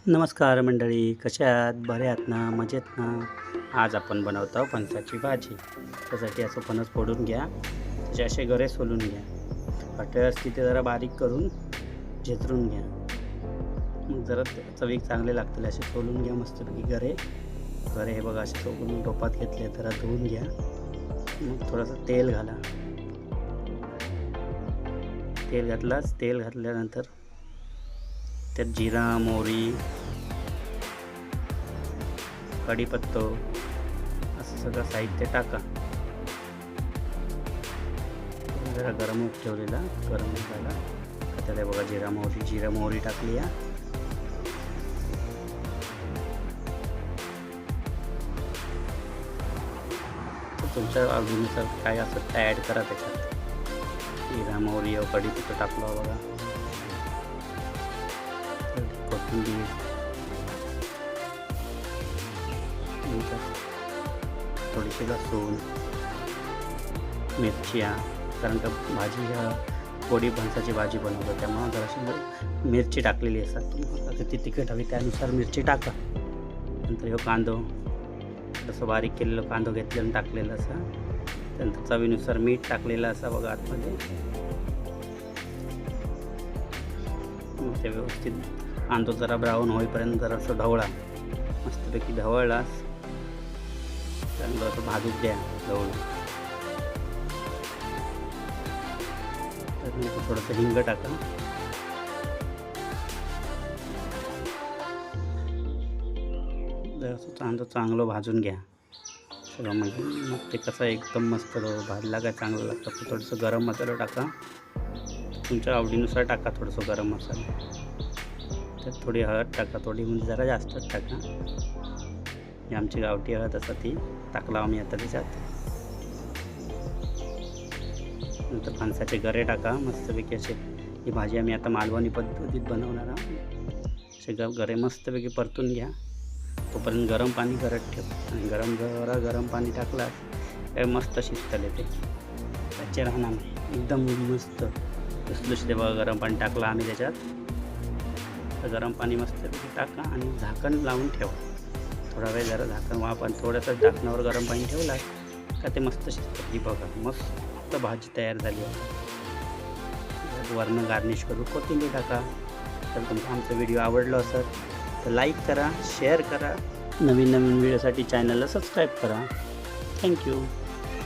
नमस्कार मंडळी, कशा आहात? बरे आहात ना? मजेत ना? आज आपण बनवत आहोत फणसाची भाजी. त्यासाठी असं फणस फोडून घ्या, त्याचे असे गरे सोलून घ्या. वाटल्यास तिथे जरा बारीक करून झेचरून घ्या. मग जरा चवीक चांगले लागतील असे सोलून घ्या मस्तपैकी गरे. गरे हे बघा असे सोलून टोपात घेतले, जरा धुवून घ्या. मग थोडंसं तेल घाला. तेल घातल्यानंतर त्यात जिरा, मोहरी, कढीपत्ता असं सगळं साहित्य टाका. जरा गरम ठेवलेला गरम झाला का त्याला बघा जिरा मोहरी टाकली या. तुमच्या आवडीनुसार काय असं ॲड करा त्याच्यात. जिरा मोहरी व कढीपत्ता टाकला बघा, कोथिंबीर, थोडीशी लसूण, मिरच्या, कारण का भाजी ह्या पोळी फणसाची भाजी बनवतो त्यामुळे जराशी मिरची टाकलेली असतात. तुम्हाला किती तिखट हवी त्यानुसार मिरची टाका. नंतर ह्यो कांदो तसं बारीक केलेलं कांदो घेतलेलं टाकलेलं असा. त्यानंतर चवीनुसार मीठ टाकलेलं असा बघा आतमध्ये. मग ते व्यवस्थित कांदो जरा ब्राऊन होईपर्यंत जरासं ढवळा. मस्तपैकी ढवळलास चांगलं असं भाजून द्या ढवळून. तर थोडंसं हिंग टाका. जरासं कांदा चांगलं भाजून घ्या सगळं. मग ते कसं एकदम मस्त भाजला काय चांगलं लागतं. थोडंसं गरम मसाला टाका, तुमच्या आवडीनुसार टाका. थोडंसं गरम मसाला, त्यात थोडी हळद टाका, थोडी म्हणजे जरा जास्तच टाका. ही आमची गावठी हळद असं ती टाकला आम्ही आता त्याच्यात. नंतर फणसाचे गरे टाका मस्तपैकी असे. ही भाजी आम्ही आता मालवणी पद्धतीत बनवणार आहोत. असे गरे मस्तपैकी परतून घ्या. तोपर्यंत गरम पाणी करत ठेव आणि गरम पाणी टाकला काय मस्त शिजतले ते. त्याचे राहणार नाही, एकदम मस्त लुसलुशीत बघा. गरम पाणी टाकलं आम्ही त्याच्यात. तर गरम पाणी मस्तपैकी टाका आणि झाकण लावून ठेवा. थोडा वेळ जरा झाकण वाफ आणि थोडंसं झाकणावर गरम पाणी ठेवला का ते मस्त शिजतं. ही बघा मस्त भाजी तयार झाली आहे. वरनं गार्निश करू कोथिंबीर टाका. तर तुमचा आमचा व्हिडिओ आवडला असेल तर लाईक करा, शेअर करा. नवीन व्हिडिओसाठी चॅनलला सबस्क्राईब करा. थँक्यू.